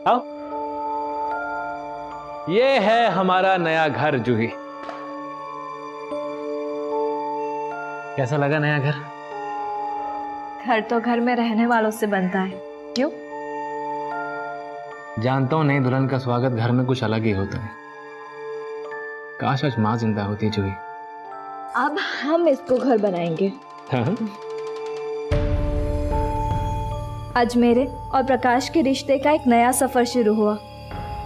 आओ। ये है हमारा नया घर जूही। कैसा लगा नया घर? घर तो घर में रहने वालों से बनता है, क्यों? जानता हूं नई दुल्हन का स्वागत घर में कुछ अलग ही होता है। काश आज माँ जिंदा होती जूही। अब हम इसको घर बनाएंगे। हाँ? आज मेरे और प्रकाश के रिश्ते का एक नया सफर शुरू हुआ।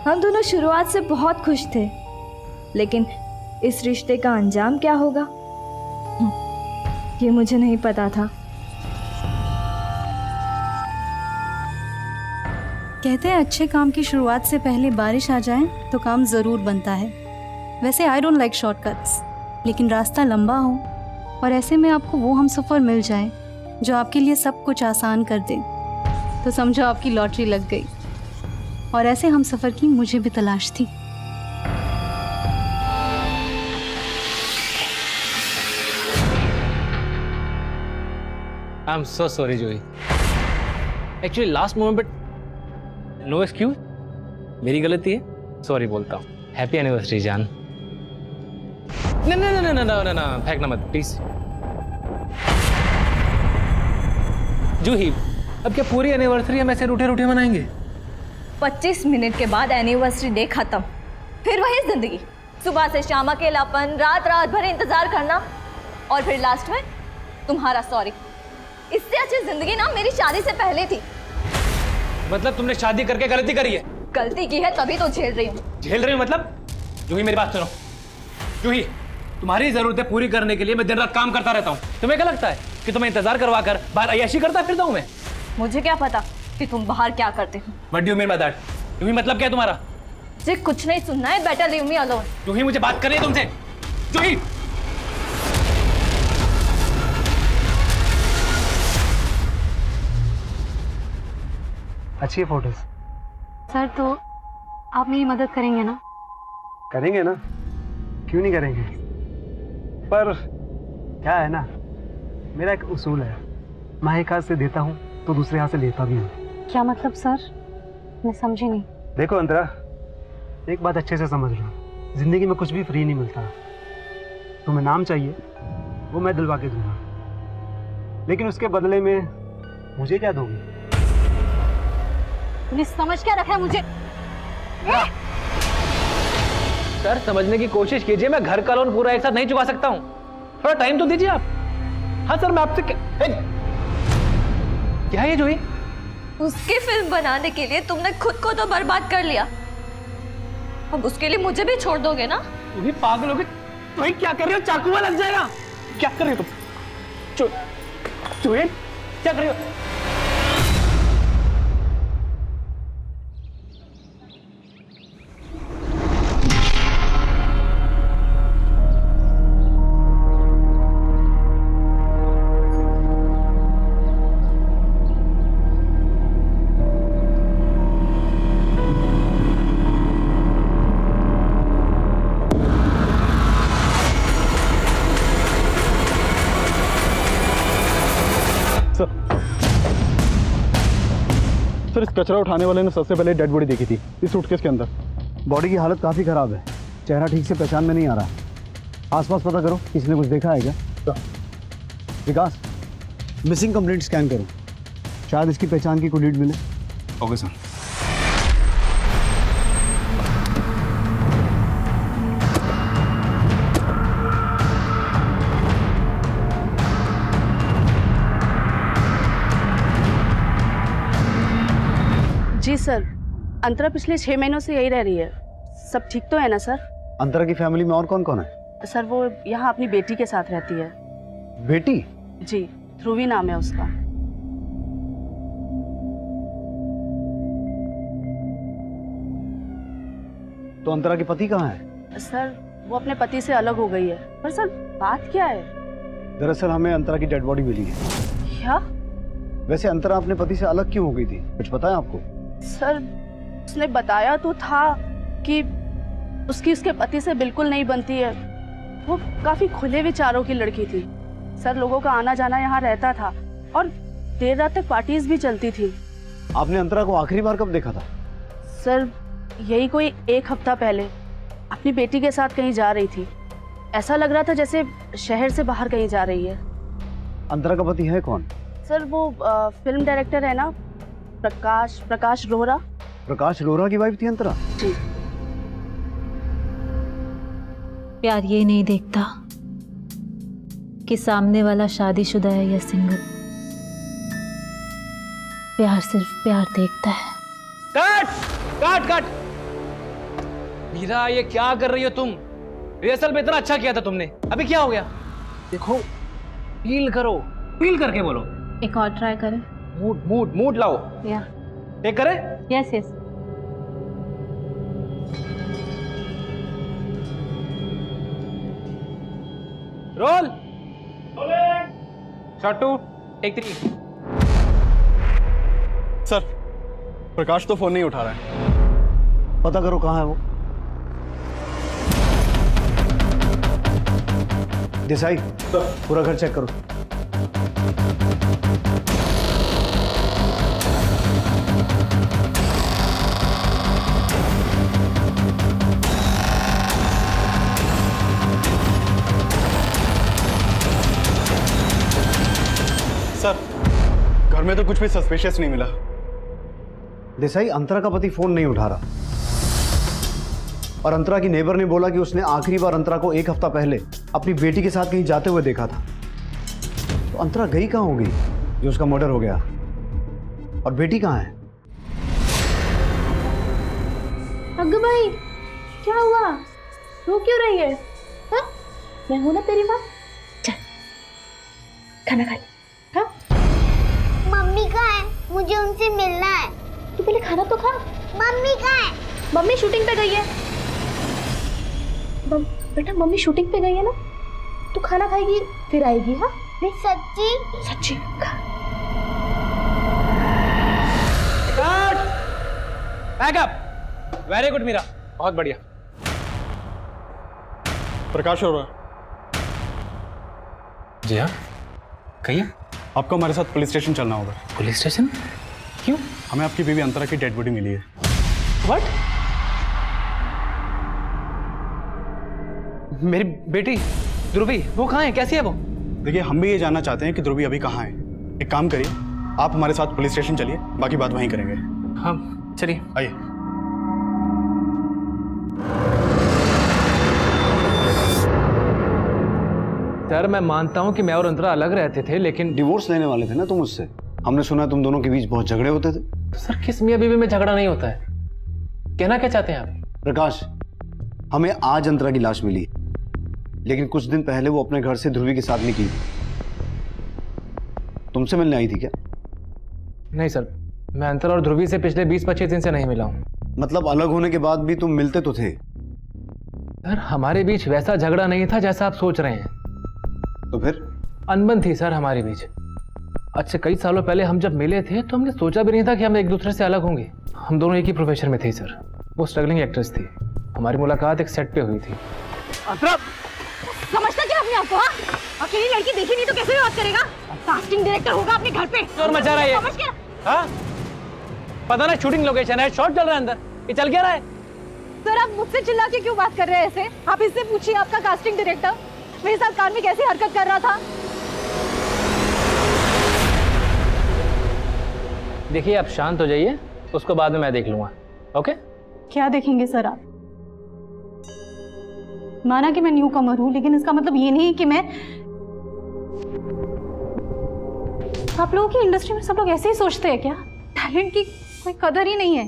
हम दोनों शुरुआत से बहुत खुश थे, लेकिन इस रिश्ते का अंजाम क्या होगा ये मुझे नहीं पता था। कहते हैं अच्छे काम की शुरुआत से पहले बारिश आ जाए तो काम ज़रूर बनता है। वैसे आई डोंट लाइक शॉर्टकट्स, लेकिन रास्ता लंबा हो और ऐसे में आपको वो हम सफ़र मिल जाए जो आपके लिए सब कुछ आसान कर दे, तो समझो आपकी लॉटरी लग गई। और ऐसे हम सफ़र की मुझे भी तलाश थी। I am so sorry Juhi. Actually last moment but no excuse, मेरी गलती है, सॉरी बोलता हूँ। हैप्पी एनिवर्सरी जान। ना ना ना ना ना ना ना, फेंकना मत प्लीज। जूही, अब क्या पूरी एनिवर्सरी हम ऐसे रूठे रूठे मनाएंगे? 25 मिनट के बाद एनिवर्सरी डे खत्म, फिर वही जिंदगी। सुबह से शाम अकेलापन, रात रात भर इंतजार करना, और फिर लास्ट में तुम्हारा सॉरी। इससे अच्छी जिंदगी ना मेरी शादी से पहले थी। मतलब तुमने शादी करके गलती करी है? गलती की है तभी तो झेल रही हूँ। झेल रही हूँ मतलब? जूही मेरी बात सुनो। जूही, तुम्हारी जरूरतें पूरी करने के लिए मैं दिन रात काम करता रहता हूँ। तुम्हें क्या लगता है कि तुम्हें इंतजार करवा कर बाहर अय्याशी करता फिरता हूँ मैं? मुझे क्या पता कि तुम बाहर क्या करते हो। What do you mean by that? जूही मतलब क्या है तुम्हारा? मुझे कुछ नहीं सुनना है, बेटर लीव मी अलोन। जूही मुझे बात करनी है तुमसे। जूही! अच्छी है फोटोज। सर तो आप मेरी मदद करेंगे ना? करेंगे ना, क्यों नहीं करेंगे। पर क्या है ना, मेरा एक उसूल है, मैं एक हाथ से देता हूँ तो दूसरे हाथ से लेता भी हूँ। क्या मतलब सर? मैं समझी नहीं। देखो अंतरा, एक बात अच्छे से समझ लो, जिंदगी में कुछ भी फ्री नहीं मिलता। तुम्हें नाम चाहिए, वो मैं दिलवा के दूंगा, लेकिन उसके बदले में मुझे क्या दोगे? तूने समझ क्या रखा है मुझे? सर समझने की कोशिश कीजिए, मैं घर का लोन पूरा एक साथ नहीं चुका सकता हूँ, थोड़ा टाइम तो दीजिए आप। हाँ सर, मैं आपसे क्या है ये जूही? उसकी फिल्म बनाने के लिए तुमने खुद को तो बर्बाद कर लिया, अब उसके लिए मुझे भी छोड़ दोगे ना? तुम्ही पागल हो गए? तुम्हें क्या कर रहे हो? चाकू में लग जाएगा। क्या कर रही हो तुम? जूही क्या कर रही हो? सर, इस कचरा उठाने वाले ने सबसे पहले डेड बॉडी देखी थी इस सूटकेस के अंदर। बॉडी की हालत काफ़ी ख़राब है, चेहरा ठीक से पहचान में नहीं आ रहा। आसपास पता करो, किसी ने कुछ देखा है क्या? विकास, मिसिंग कंप्लेंट स्कैन करो, शायद इसकी पहचान की कोई लीड मिले। Okay sir. जी सर, अंतरा पिछले 6 महीनों से यही रह रही है। सब ठीक तो है ना सर? अंतरा की फैमिली में और कौन कौन है? सर वो यहाँ अपनी बेटी के साथ रहती है। बेटी? जी, ध्रुवी नाम है उसका। तो अंतरा के पति कहाँ है? सर वो अपने पति से अलग हो गई है। पर सर बात क्या है? दरअसल हमें अंतरा की डेड बॉडी मिली है। क्या? वैसे अंतरा अपने पति से अलग क्यों हो गई थी, कुछ पता है आपको? सर उसने बताया तो था कि उसकी उसके पति से बिल्कुल नहीं बनती है। वो काफी खुले विचारों की लड़की थी। सर लोगों का आना जाना यहाँ रहता था और देर रात तक पार्टीज भी चलती थी। आपने अंतरा को आखिरी बार कब देखा था? सर यही कोई 1 हफ्ता पहले अपनी बेटी के साथ कहीं जा रही थी। ऐसा लग रहा था जैसे शहर से बाहर कहीं जा रही है। अंतरा का पति है कौन? सर वो फिल्म डायरेक्टर है ना, प्रकाश रोहरा। प्रकाश रोहरा की वाइफ थी अंतरा? जी। प्यार ये नहीं देखता कि सामने वाला शादीशुदा है या सिंगल। प्यार सिर्फ प्यार देखता है। Cut cut cut. मीरा ये क्या कर रही हो तुम? रिहर्सल में इतना अच्छा किया था तुमने, अभी क्या हो गया? देखो फील करो, फील करके बोलो। एक और ट्राई करें? मूड मूड मूड लाओ। या टेक करे? Yes yes. Roll. Shot 2 take 3। Sir Prakash तो फोन नहीं उठा रहा है। पता करो कहाँ है वो। देसाई पूरा घर चेक करो। सर घर में तो कुछ भी सस्पिशियस नहीं मिला। देसाई अंतरा का पति फोन नहीं उठा रहा और अंतरा की नेबर ने बोला कि उसने आखिरी बार अंतरा को 1 हफ्ता पहले अपनी बेटी के साथ कहीं जाते हुए देखा था। तो अंतरा गई कहाँ होगी जो उसका मर्डर हो गया? और बेटी कहाँ है? अग्गू भाई क्या हुआ? रो क्यों रही है? हाँ? मैं हूं ना तेरी माँ। चल खाना खा ले। हाँ? मम्मी कहाँ है? मुझे उनसे मिलना है। तू पहले खाना तो खा। मम्मी कहाँ है? मम्मी शूटिंग पे गई है। बेटा मम्मी शूटिंग पे गई है ना, तू खाना खाएगी फिर आएगी। हाँ नहीं सच्ची? सच्ची खा। बैकअप। वेरी गुड मीरा, बहुत बढ़िया। प्रकाश हो रहा जी हाँ, कहिए। आपको हमारे साथ पुलिस स्टेशन चलना होगा। Police station? क्यों? हमें आपकी बीवी अंतरा की डेड बॉडी मिली है। व्हाट? मेरी बेटी ध्रुवी वो कहाँ है, कैसी है वो? देखिए हम भी ये जानना चाहते हैं कि ध्रुवी अभी कहाँ है। एक काम करिए, आप हमारे साथ पुलिस स्टेशन चलिए, बाकी बात वहीं करेंगे। हाँ चलिए। आइए। सर मैं मानता हूँ कि मैं और अंतरा अलग रहते थे, लेकिन डिवोर्स लेने वाले थे ना तुम उससे? हमने सुना तुम दोनों के बीच बहुत झगड़े होते थे। सर किस मियाँ बीवी में झगड़ा नहीं होता है? कहना क्या चाहते हैं आप? प्रकाश, हमें आज अंतरा की लाश मिली, लेकिन कुछ दिन पहले वो अपने घर से ध्रुवी के साथ निकली थी। तुमसे मिलने आई थी क्या? नहीं सर, मैं अंतरा और ध्रुवी से पिछले 20-25 दिन से नहीं मिला हूँ। मतलब अलग होने के बाद भी तुम मिलते तो थे? सर हमारे बीच वैसा झगड़ा नहीं था जैसा आप सोच रहे हैं। तो फिर? अनबन थी सर हमारे बीच। अच्छा कई सालों पहले हम जब मिले थे तो हमने सोचा भी नहीं था कि हम एक दूसरे से अलग होंगे। हम दोनों एक ही प्रोफेशन में थे सर। वो स्ट्रगलिंग एक्ट्रेस थी, हमारी मुलाकात एक सेट पे हुई थी। समझता क्या अपने आप को? हाँ? अकेली लड़की देखी नहीं तो कैसे बात करेगा? कास्टिंग डायरेक्टर होगा अपने घर पे। और मचा रहा है ये। समझ गया? हाँ? पता ना शूटिंग लोकेशन है, शॉट चल रहा है अंदर, ये चल क्या रहा है? सर आप मुझसे चिल्ला के क्यों बात कर रहे हैं ऐसे? आप इससे पूछिए आपका कास्टिंग डायरेक्टर मेरे साथ कार में कैसी हरकत कर रहा था। देखिए आप शांत हो जाइए, उसको बाद में मैं देख लूंगा। ओके? क्या देखेंगे सर आप? माना कि मैं न्यू कमर हूं, लेकिन इसका मतलब ये नहीं कि मैं... आप लोगों की इंडस्ट्री में सब लोग ऐसे ही सोचते हैं क्या? टैलेंट की कोई कदर ही नहीं है।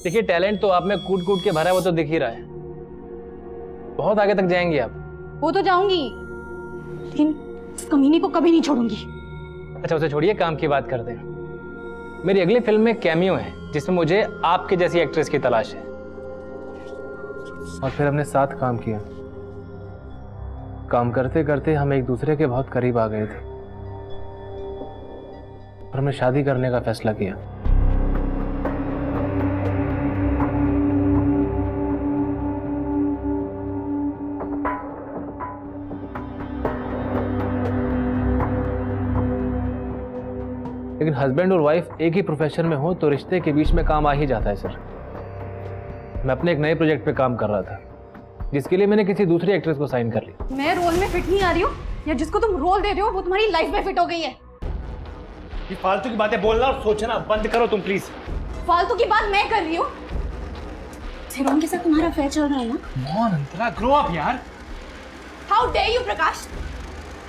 देखिए टैलेंट तो आप में कूट कूट के भरा है, वो तो दिख ही रहा है। बहुत आगे तक जाएंगे आप। वो तो जाऊंगी, लेकिन इस कमीनी को कभी नहीं छोड़ूंगी। अच्छा उसे छोड़िए, काम की बात करते हैं। मेरी अगली फिल्म में कैमियो है जिसमें मुझे आपके जैसी एक्ट्रेस की तलाश है। और फिर हमने साथ काम किया। काम करते करते हम एक दूसरे के बहुत करीब आ गए थे और हमने शादी करने का फैसला किया। लेकिन हस्बैंड और वाइफ एक ही प्रोफेशन में हो तो रिश्ते के बीच में काम आ ही जाता है सर। मैं अपने एक नए प्रोजेक्ट पे काम कर रहा था, जिसके लिए मैंने किसी दूसरी एक्ट्रेस को साइन कर लिया। मैं रोल में फिट नहीं आ रही हूँ, या जिसको तुम रोल दे रहे हो वो तुम्हारी लाइफ में फिट हो गई है। ये फालतू की बातें बोलना और सोचना बंद करो तुम प्लीज। फालतू की बात मैं कर रही हूँ। सिरोन के साथ तुम्हारा अफेयर चल रहा है ना? कौन अंतरा, ग्रो अप यार। How dare you Prakash,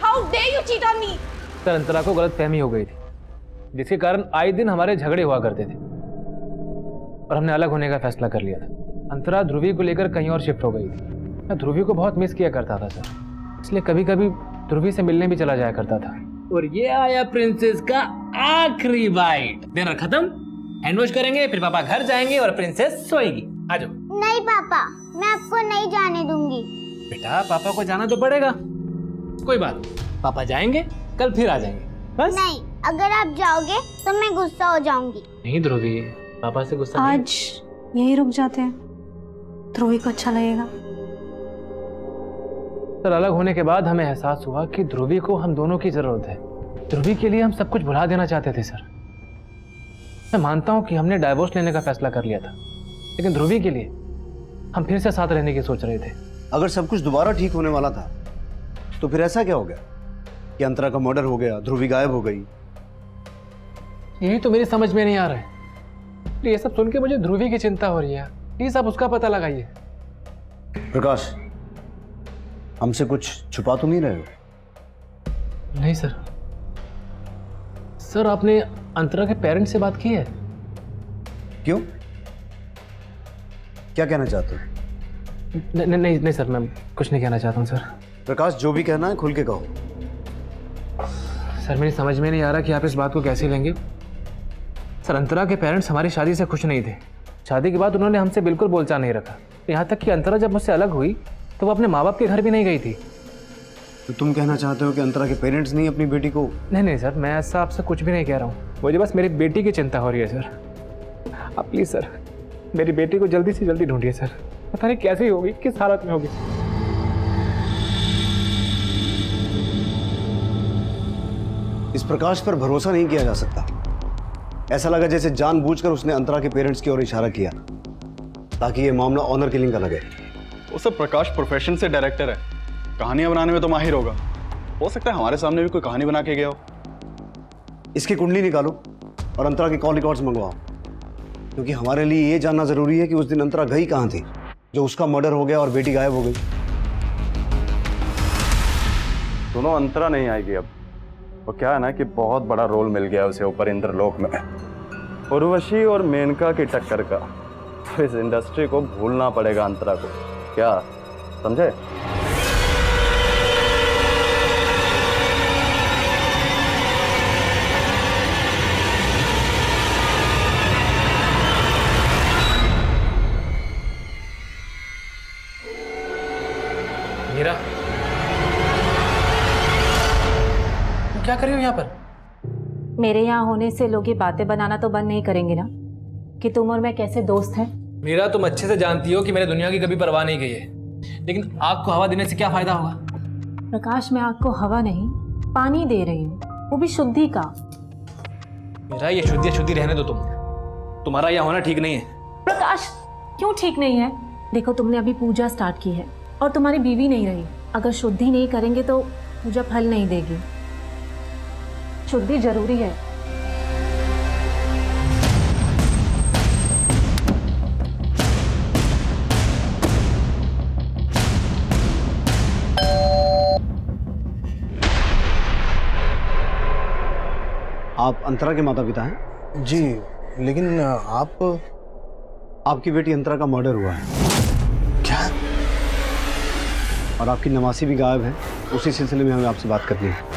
how dare you cheat on me. Sir, Antara को गलतफहमी हो गई थी, जिसके कारण आए दिन हमारे झगड़े हुआ करते थे और हमने अलग होने का फैसला कर लिया था। अंतरा ध्रुवी को लेकर कहीं और शिफ्ट हो गई थी। मैं ध्रुवी को बहुत मिस किया करता था सर, इसलिए कभी कभी ध्रुवी से मिलने भी चला जाया करता था। और ये आया प्रिंसेस का आखिरी बाइट। डिनर खत्म, हैंड वॉश करेंगे, फिर पापा घर जाएंगे और प्रिंसेस सोएगी। आ जाओ। नहीं पापा, मैं आपको नहीं जाने दूंगी। बेटा, पापा को जाना तो पड़ेगा, कोई बात, पापा जाएंगे, कल फिर आ जाएंगे बस। नहीं, अगर आप जाओगे तो मैं गुस्सा हो जाऊंगी। नहीं ध्रुवी, पापा से गुस्सा नहीं। आज यही रुक जाते हैं, ध्रुवी को अच्छा लगेगा। सर, अलग होने के बाद हमें एहसास हुआ कि ध्रुवी को हम दोनों की जरूरत है। ध्रुवी के लिए हम सब कुछ भुला देना चाहते थे सर। मैं मानता हूं कि हमने डाइवोर्स लेने का फैसला कर लिया था, लेकिन ध्रुवी के लिए हम फिर से साथ रहने की सोच रहे थे। अगर सब कुछ दोबारा ठीक होने वाला था तो फिर ऐसा क्या हो गया कि अंतरा का मर्डर हो गया, ध्रुवी गायब हो गई? यही तो मेरी समझ में नहीं आ रहा है। ये सब सुन के मुझे ध्रुवी की चिंता हो रही है। प्लीज आप उसका पता लगाइए। प्रकाश, हमसे कुछ छुपा तो नहीं रहे हो? नहीं सर। सर, आपने अंतरा के पेरेंट्स से बात की है? क्यों, क्या कहना चाहते हो? नहीं सर, मैं कुछ नहीं कहना चाहता हूँ सर। प्रकाश, जो भी कहना है खुल के कहो। सर, मेरी समझ में नहीं आ रहा कि आप इस बात को कैसे लेंगे। सर, अंतरा के पेरेंट्स हमारी शादी से खुश नहीं थे। शादी के बाद उन्होंने हमसे बिल्कुल बोलचाल नहीं रखा। यहाँ तक कि अंतरा जब मुझसे अलग हुई तो वो अपने माँ बाप के घर भी नहीं गई थी। तो तुम कहना चाहते हो कि अंतरा के पेरेंट्स नहीं अपनी बेटी को? नहीं सर, मैं ऐसा आपसे कुछ भी नहीं कह रहा हूँ। मुझे बस मेरी बेटी की चिंता हो रही है सर। आप प्लीज़ सर, मेरी बेटी को जल्दी से जल्दी ढूंढिए सर। पता नहीं कैसे होगी, किस हालत में होगी। इस प्रकाश पर भरोसा नहीं किया जा सकता। ऐसा लगा जैसे जानबूझकर उसने अंतरा के पेरेंट्स की ओर इशारा किया ताकि ये मामला ऑनर किलिंग का लगे। वो सब प्रकाश प्रोफेशन से डायरेक्टर है, कहानियां बनाने में तो माहिर होगा। हो सकता है हमारे सामने भी कोई कहानी बना के गया हो। इसकी कुंडली निकालो और अंतरा के कॉल रिकॉर्ड्स मंगवाओ, क्योंकि हमारे लिए ये जानना जरूरी है कि उस दिन अंतरा गई कहाँ थी जो उसका मर्डर हो गया और बेटी गायब हो गई। सुनो, अंतरा नहीं आएगी अब। वो क्या है ना कि बहुत बड़ा रोल मिल गया उसे ऊपर इंद्रलोक में, उर्वशी और मेनका की टक्कर का। तो इस इंडस्ट्री को भूलना पड़ेगा अंतरा को, क्या समझे? मीरा, तुम क्या कर रही हो यहाँ पर? मेरे यहाँ होने से लोग ये बातें बनाना तो बंद नहीं करेंगे ना कि तुम और मैं कैसे दोस्त हैं। मीरा, तुम अच्छे से जानती हो कि मैंने दुनिया की कभी परवाह नहीं की है, लेकिन आग को हवा देने से क्या फायदा होगा? प्रकाश, मैं आग को हवा नहीं पानी दे रही हूँ, वो भी शुद्धि का। मीरा, ये शुद्धि रहने दो। तुम्हारा यहाँ होना ठीक नहीं है। प्रकाश, क्यों ठीक नहीं है? देखो, तुमने अभी पूजा स्टार्ट की है और तुम्हारी बीवी नहीं रही। अगर शुद्धि नहीं करेंगे तो पूजा फल नहीं देगी। शुद्धि जरूरी है। आप अंतरा के माता पिता हैं? जी, लेकिन आपकी बेटी अंतरा का मर्डर हुआ है। क्या? और आपकी नवासी भी गायब है। उसी सिलसिले में हमें आपसे बात करनी है।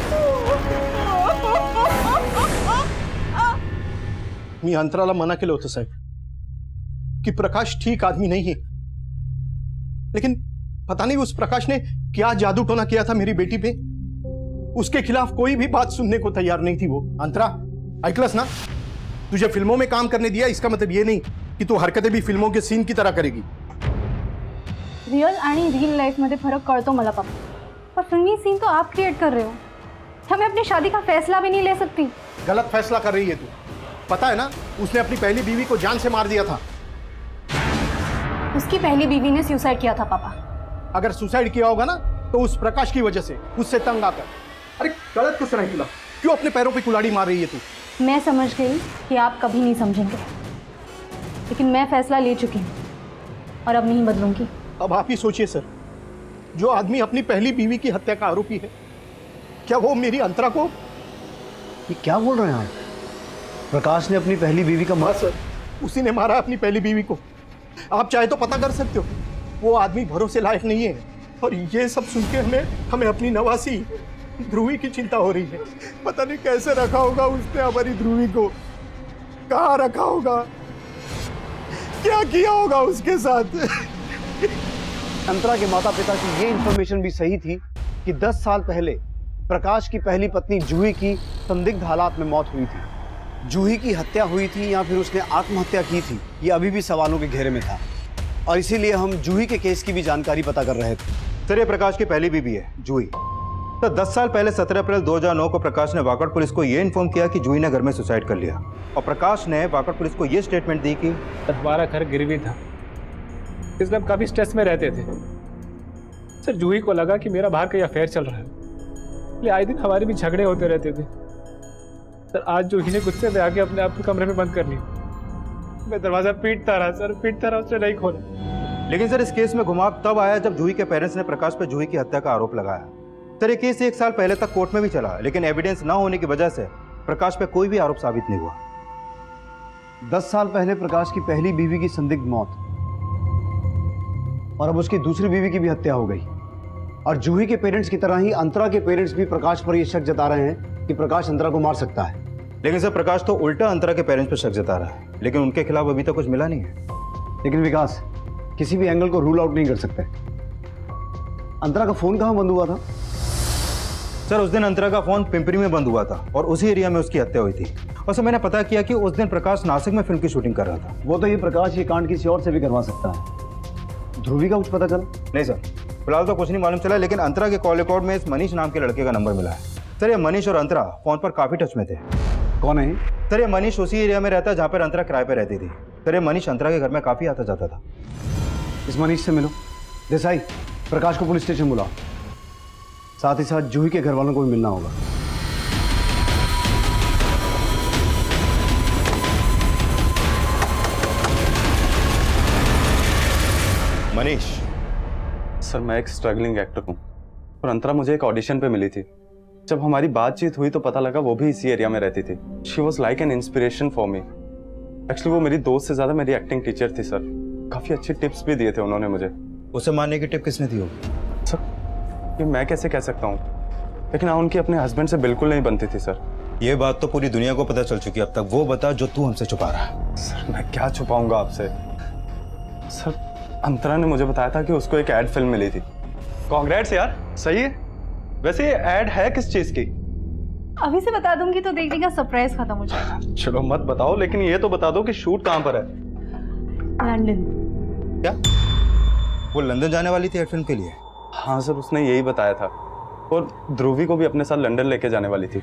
मी अंतराला मना केलं होतं साहेब कि प्रकाश ठीक आदमी नहीं है, लेकिन पता नहीं उस प्रकाश ने क्या जादू टोना किया था मेरी बेटी पे। उसके खिलाफ कोई भी बात सुनने को तैयार नहीं थी वो। अंतरा, ऐकलंस ना? तुझे फिल्मों में काम करने दिया, इसका मतलब ये नहीं कि तू हरकतें भी फिल्मों के सीन की तरह करेगी। रियल आणि रियल लाइफ मध्ये फरक कळतो मला पापा, पर फिल्मी सीन तो आप क्रिएट कर रहे हो। हमें अपनी शादी का फैसला भी नहीं ले सकती। गलत फैसला कर रही है तू। पता है ना, उसने अपनी पहली बीवी को जान से मार दिया था। उसकी पहली बीवी ने सुसाइड किया था पापा। अगर सुसाइड किया होगा ना तो उस प्रकाश की वजह से, उससे तंग आकर। अरे गलत कुछ नहीं बोला, क्यों अपने पैरों पे कुल्हाड़ी मार रही है तू? मैं समझ गई कि आप कभी नहीं समझेंगे, लेकिन मैं फैसला ले चुकी हूँ और अब नहीं बदलूंगी। अब आप ही सोचिए सर, जो आदमी अपनी पहली बीवी की हत्या का आरोपी है, क्या वो मेरी अंतरा को? ये क्या बोल रहे हैं आप? प्रकाश ने अपनी पहली बीवी का हाँ सर, उसी ने मारा अपनी पहली बीवी को। आप चाहे तो पता कर सकते हो, वो आदमी भरोसे लायक नहीं है। और ये सब सुन के हमें अपनी नवासी ध्रुवी की चिंता हो रही है। पता नहीं कैसे रखा होगा उसने हमारी ध्रुवी को, कहाँ रखा होगा, क्या किया होगा उसके साथ। अंतरा के माता पिता की ये इंफॉर्मेशन भी सही थी कि 10 साल पहले प्रकाश की पहली पत्नी जूही की संदिग्ध हालात में मौत हुई थी। जूही की हत्या हुई थी या फिर उसने आत्महत्या की थी, ये अभी भी सवालों के घेरे में था, और इसीलिए हम जूही के केस की भी जानकारी पता कर रहे थे। सर, ये प्रकाश की पहली बीवी है जूही। तो 10 साल पहले 17 अप्रैल 2009 को प्रकाश ने वाकड़ पुलिस को ये इन्फॉर्म किया कि जूही ने घर में सुसाइड कर लिया, और प्रकाश ने वाकड़ पुलिस को ये स्टेटमेंट दी कि हमारा घर गिरवी था, इसलिए हम काफ़ी स्ट्रेस में रहते थे। सर, जूही को लगा कि मेरा बाहर कहीं अफेयर चल रहा है, इसलिए आए दिन हमारे भी झगड़े होते रहते थे। सर, आज जूही ने गुस्से में आके अपने आप को कमरे में बंद कर लिया। मैं दरवाज़ा पीटता रहा सर, पीटता रहा, उसने नहीं खोला। लेकिन सर, इस केस में घुमाव तब आया जब जूही के पेरेंट्स ने प्रकाश पर जूही की हत्या का आरोप लगाया। सर, ये केस 1 साल पहले तक कोर्ट में भी चला, लेकिन एविडेंस ना होने की वजह से प्रकाश पे कोई भी आरोप साबित नहीं हुआ। 10 साल पहले प्रकाश की पहली बीवी की संदिग्ध मौत, और अब उसकी दूसरी बीवी की भी हत्या हो गई। और जूही के पेरेंट्स की तरह ही अंतरा के पेरेंट्स भी प्रकाश पर यह शक जता रहे हैं कि प्रकाश अंतरा को मार सकता है। लेकिन सर, प्रकाश तो उल्टा अंतरा के पेरेंट्स पर शक जता रहा है, लेकिन उनके खिलाफ अभी तक कुछ मिला नहीं है। लेकिन विकास, किसी भी एंगल को रूल आउट नहीं कर सकते। अंतरा का फोन कहाँ बंद हुआ था? सर, उस दिन अंतरा का फोन पिंपरी में बंद हुआ था और उसी एरिया में उसकी हत्या हुई थी। और सर, मैंने पता किया कि उस दिन प्रकाश नासिक में फिल्म की शूटिंग कर रहा था। वो तो ये प्रकाश ये कांड किसी और से भी करवा सकता है। ध्रुवी का कुछ पता चला? नहीं सर, फिलहाल तो कुछ नहीं मालूम चला, लेकिन अंतरा के कॉल रिकॉर्ड में इस मनीष नाम के लड़के का नंबर मिला है। सर, ये मनीष और अंतरा फोन पर काफी टच में थे। कौन है? सर, ये मनीष उसी एरिया में रहता है जहाँ पर अंतरा किराए पे रहती थी। सर, ये मनीष अंतरा के घर में काफी आता जाता था। इस मनीष से मिलो। देसाई, प्रकाश को पुलिस स्टेशन बुलाओ, साथ ही साथ जूही के घर वालों को भी मिलना होगा। मनीष, सर, मैं एक स्ट्रगलिंग एक्टर हूँ और अंतरा मुझे एक ऑडिशन पे मिली थी। जब हमारी बातचीत हुई तो पता लगा वो भी इसी एरिया में रहती थी। She was like an inspiration for me. Actually वो मेरी दोस्त से ज़्यादा मेरी एक्टिंग टीचर थी सर। काफ़ी अच्छे टिप्स भी दिए थे उन्होंने मुझे। उसे मारने की टिप किसने दी होगी? सर, ये मैं कैसे कह सकता हूँ, लेकिन हाँ, उनकी अपने हस्बैंड से बिल्कुल नहीं बनती थी सर। ये बात तो पूरी दुनिया को पता चल चुकी है अब तक। वो बता जो तू हमसे छुपा रहा है। सर, मैं क्या छुपाऊंगा आपसे। सर, अंतरा ने मुझे बताया था कि उसको एक एड फिल्म मिली थी। कांग्रेट्स यार, सही है। वैसे ये एड है किस चीज़ की? अभी से बता दूंगी तो देखने का सरप्राइज खत्म हो जाएगा। चलो मत बताओ, लेकिन ये तो बता दो कि शूट कहाँ पर है। लंदन। क्या वो लंदन जाने वाली थी एड फिल्म के लिए? हाँ सर, उसने यही बताया था, और ध्रुवी को भी अपने साथ लंदन लेके जाने वाली थी।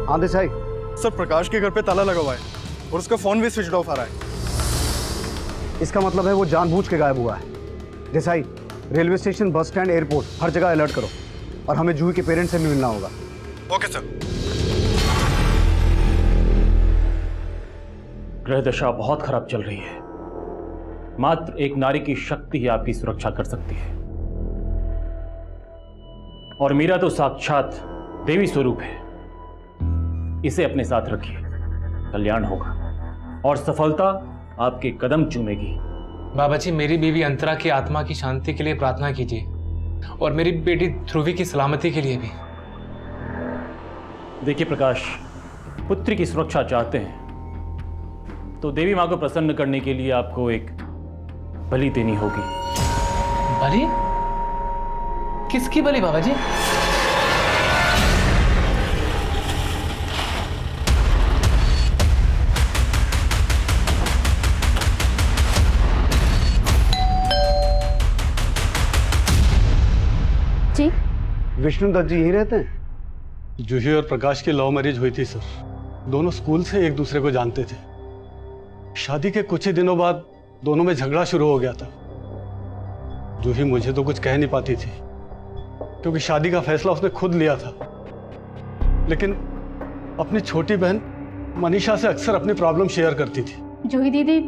हाँ देसाई। सर, प्रकाश के घर पे ताला लगा हुआ है और उसका फोन भी स्विच ऑफ आ रहा है। इसका मतलब है वो जानबूझ के गायब हुआ है। Desai, railway station, bus stand, airport, हर जगह अलर्ट करो, और हमें जूही के पेरेंट्स से भी मिलना होगा। Okay sir. ग्रह दशा बहुत खराब चल रही है। मात्र एक नारी की शक्ति ही आपकी सुरक्षा कर सकती है, और मीरा तो साक्षात देवी स्वरूप है। इसे अपने साथ रखिए, कल्याण होगा और सफलता आपके कदम चूमेगी। बाबा जी, मेरी बीवी अंतरा की आत्मा की शांति के लिए प्रार्थना कीजिए, और मेरी बेटी ध्रुवी की सलामती के लिए भी। देखिए प्रकाश, पुत्री की सुरक्षा चाहते हैं तो देवी मां को प्रसन्न करने के लिए आपको एक बलि देनी होगी। बलि? किसकी बलि बाबा जी? विष्णु दत्त जी यही रहते हैं? जूही और प्रकाश की लव मैरिज हुई थी सर। दोनों स्कूल से एक दूसरे को जानते थे। शादी के कुछ ही दिनों बाद दोनों में झगड़ा शुरू हो गया था। जूही मुझे तो कुछ कह नहीं पाती थी क्योंकि शादी का फैसला उसने खुद लिया था, लेकिन अपनी छोटी बहन मनीषा से अक्सर अपनी प्रॉब्लम शेयर करती थी। जूही दीदी,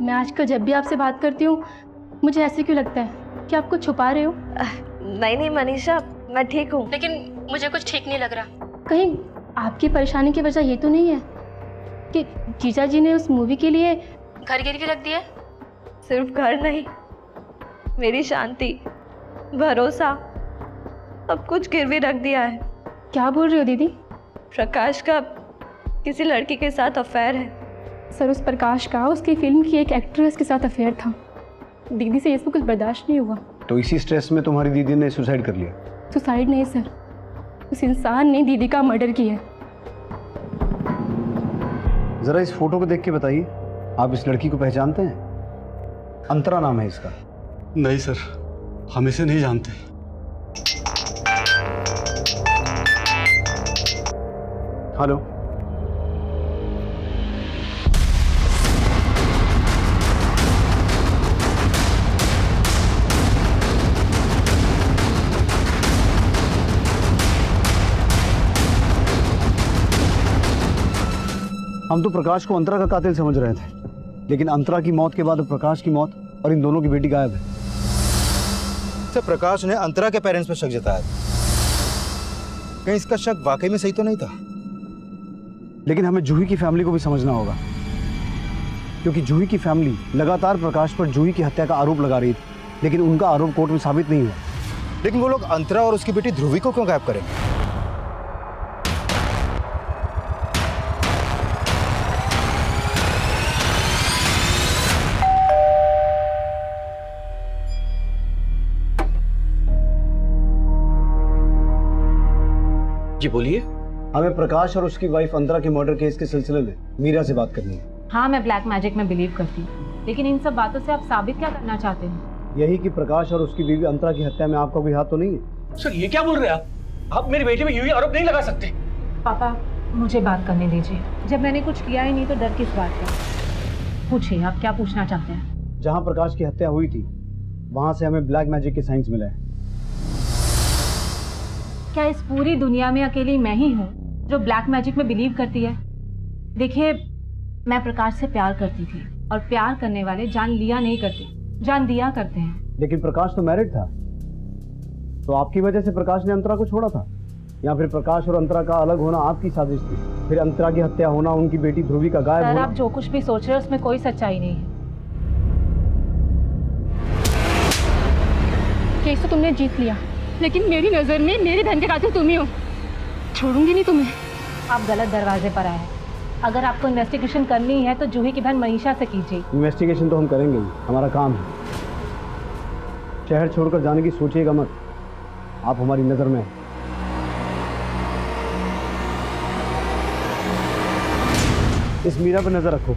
मैं आजकल जब भी आपसे बात करती हूँ मुझे ऐसे क्यों लगता है कि आप कुछ छुपा रहे हो? नहीं नहीं मनीषा, मैं ठीक हूँ। लेकिन मुझे कुछ ठीक नहीं लग रहा। कहीं आपकी परेशानी की वजह ये तो नहीं है कि जीजा जी ने उस मूवी के लिए घर गिरवी रख दिया? सिर्फ घर नहीं, मेरी शांति, भरोसा, सब कुछ गिरवी रख दिया है। क्या बोल रही हो दीदी? प्रकाश का किसी लड़की के साथ अफेयर है। सर, उस प्रकाश का उसकी फिल्म की एक एक्ट्रेस के साथ अफेयर था। दीदी से इसको कुछ बर्दाश्त नहीं हुआ, तो इसी स्ट्रेस में तुम्हारी दीदी ने सुसाइड कर लिया? सुसाइड नहीं सर, उस इंसान ने दीदी का मर्डर किया। जरा इस फोटो को देख के बताइए, आप इस लड़की को पहचानते हैं? अंतरा नाम है इसका। नहीं सर, हम इसे नहीं जानते। हेलो, हम तो प्रकाश को अंतरा का कातिल समझ रहे थे, लेकिन अंतरा की मौत के बाद प्रकाश की मौत और इन दोनों की बेटी गायब है। सर, प्रकाश ने अंतरा के पेरेंट्स पर शक जताया। कहीं इसका शक वाकई में सही तो नहीं था? लेकिन हमें जूही की फैमिली को भी समझना होगा, क्योंकि जूही की फैमिली लगातार प्रकाश पर जूही की हत्या का आरोप लगा रही थी, लेकिन उनका आरोप कोर्ट में साबित नहीं हुआ। लेकिन वो लोग अंतरा और उसकी बेटी ध्रुवी को क्यों गायब करेंगे? जी बोलिए। हमें प्रकाश और उसकी वाइफ अंतरा के मर्डर केस के सिलसिले में मीरा से बात करनी है। हाँ, मैं ब्लैक मैजिक में बिलीव करती हूँ, लेकिन इन सब बातों से आप साबित क्या करना चाहते हैं? यही कि प्रकाश और उसकी बीवी अंतरा की हत्या में आपका कोई हाथ तो नहीं है? सर ये क्या बोल रहे हैं आप मेरी बेटी पे यूं ही आरोप नहीं लगा सकते। पापा, मुझे बात करने दीजिए। जब मैंने कुछ किया ही नहीं तो डर किस बात का? पूछिए, आप क्या पूछना चाहते हैं? जहाँ प्रकाश की हत्या हुई थी वहां से हमें ब्लैक मैजिक के साइंस मिले हैं। क्या इस पूरी दुनिया में अकेली मैं ही हूँ जो ब्लैक मैजिक में बिलीव करती है? देखिए, मैं प्रकाश से प्यार करती थी और प्यार करने वाले जान लिया नहीं करते, जान दिया करते हैं। लेकिन प्रकाश तो मैरिड था, तो आपकी वजह से प्रकाश ने अंतरा को छोड़ा था, या फिर प्रकाश और अंतरा का अलग होना आपकी साजिश थी? फिर अंतरा की हत्या होना, उनकी बेटी ध्रुवी का गायब होना। आप जो कुछ भी सोच रहे हो उसमें कोई सच्चाई नहीं है। केस तो तुमने जीत लिया, लेकिन मेरी नजर में मेरी बहन के कातिल तुम ही हो। छोड़ूंगी नहीं तुम्हें। आप गलत दरवाजे पर आए हैं। अगर आपको इन्वेस्टिगेशन करनी है तो जूही की बहन मनीषा से कीजिए। इन्वेस्टिगेशन तो हम करेंगे ही, हमारा काम है। शहर छोड़कर जाने की सोचिएगा मत, आप हमारी नजर में हैं। इस मीरा पर नजर रखो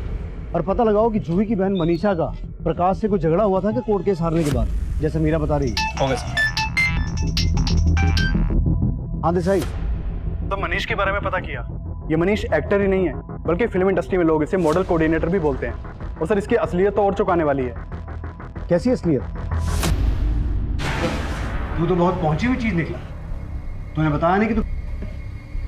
और पता लगाओ कि जूही की बहन मनीषा का प्रकाश से कोई झगड़ा हुआ था कि कोर्ट केस हारने के बाद, जैसे मीरा बता रही है। Okay sir. हाँ देसाई, तो मनीष के बारे में पता किया। ये मनीष एक्टर ही नहीं है, बल्कि फिल्म इंडस्ट्री में लोग इसे मॉडल कोऑर्डिनेटर भी बोलते हैं। और सर, इसकी असलियत तो और चुकाने वाली है। कैसी असलियत? तू तो बहुत पहुंची हुई चीज निकला। तूने बताया नहीं कि तू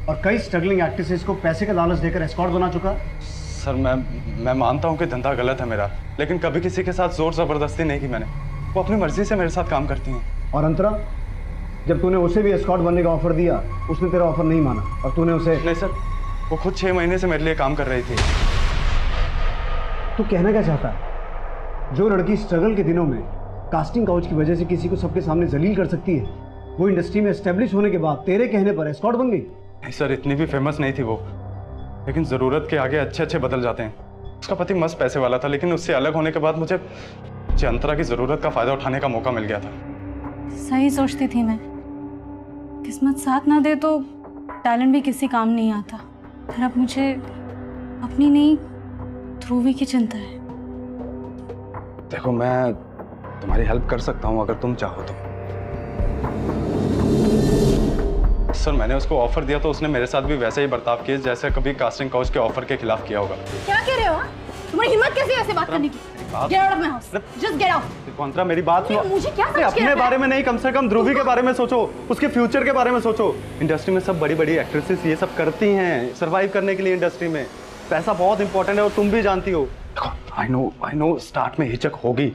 और कई स्ट्रगलिंग एक्ट्रेसेस को पैसे का लालच देकर एस्कॉर्ट बना चुका। सर, मैं मानता हूँ कि धंधा गलत है मेरा, लेकिन कभी किसी के साथ जोर जबरदस्ती नहीं की मैंने। वो अपनी मर्जी से मेरे साथ काम करती हैं। और अंतरा, जब तूने उसे भी एस्कॉर्ट बनने का ऑफर दिया, उसने तेरा ऑफर नहीं माना और तूने उसे। नहीं सर, वो खुद 6 महीने से मेरे लिए काम कर रही थी। तू कहना क्या चाहता है? जो लड़की स्ट्रगल के दिनों में कास्टिंग काउच की वजह से किसी को सबके सामने जलील कर सकती है, वो इंडस्ट्री में एस्टेब्लिश होने के बाद तेरे कहने पर एस्कॉर्ट बन गई। नहीं सर, इतनी भी फेमस नहीं थी वो, लेकिन ज़रूरत के आगे अच्छे अच्छे बदल जाते हैं। उसका पति मस्त पैसे वाला था, लेकिन उससे अलग होने के बाद मुझे अंतरा की ज़रूरत का फ़ायदा उठाने का मौका मिल गया था। सही सोचती थी मैं, किस्मत साथ ना दे तो टैलेंट भी किसी काम नहीं आता। फिर अब मुझे अपनी नहीं, ध्रुवी की चिंता है। देखो, मैं तुम्हारी हेल्प कर सकता हूँ अगर तुम चाहो तो। सर मैंने उसको ऑफर दिया तो उसने मेरे साथ भी वैसे ही बर्ताव किया जैसे कभी कास्टिंग काउच के ऑफर के खिलाफ किया होगा। क्या कह रहे हो? तुम्हारी हिम्मत कैसे ऐसे बात करने की? Get out of my house. Just get out. Contra मेरी बात सुनो। मुझे क्या समझ के अपने रखा बारे में नहीं, कम से कम ध्रुवी के बारे में सोचो, उसके फ्यूचर के बारे में सोचो। इंडस्ट्री में सब बड़ी बड़ी एक्ट्रेसेस ये सब करती हैं सरवाइव करने के लिए। इंडस्ट्री में पैसा बहुत इंपॉर्टेंट है और तुम भी जानती हो। आई नो स्टार्ट में हिचक होगी,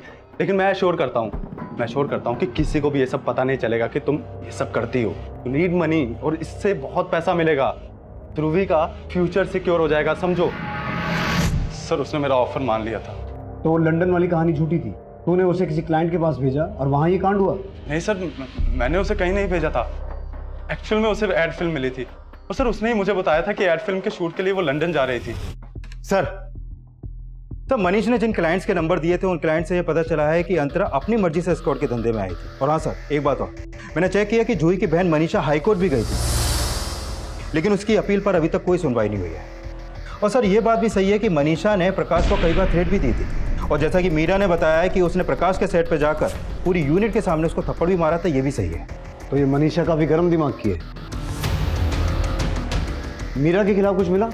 लेकिन मैं श्योर करता हूँ कि किसी को भी ये सब पता नहीं चलेगा कि तुम ये सब करती हो। यू नीड मनी और इससे बहुत पैसा मिलेगा। ध्रुवी का फ्यूचर सिक्योर हो जाएगा, समझो। सर उसने मेरा ऑफर मान लिया था। तो लंदन वाली कहानी झूठी थी, तूने उसे किसी क्लाइंट के पास भेजा और वहां ये कांड हुआ? नहीं सर, मैंने उसे कहीं नहीं भेजा था। एक्चुअल में उसे एड फिल्म मिली थी और सर उसने ही मुझे बताया था कि एड फिल्म के शूट के लिए वो लंदन जा रही थी। सर मनीष ने जिन क्लाइंट्स के नंबर दिए थे उन क्लाइंट से ये पता चला है कि अंतरा अपनी मर्जी से एस्कॉर्ट के धंधे में आई थी। और हाँ सर, एक बात और, मैंने चेक किया कि जूही की बहन मनीषा हाईकोर्ट भी गई थी, लेकिन उसकी अपील पर अभी तक कोई सुनवाई नहीं हुई है। और सर ये बात भी सही है कि मनीषा ने प्रकाश को कई बार थ्रेट भी दी थी, और जैसा कि मीरा ने बताया है कि उसने प्रकाश के सेट पर जाकर पूरी यूनिट के सामने उसको थप्पड़ भी मारा था, ये भी सही है। तो ये मनीषा का भी गर्म दिमाग की है। मीरा के खिलाफ कुछ मिला?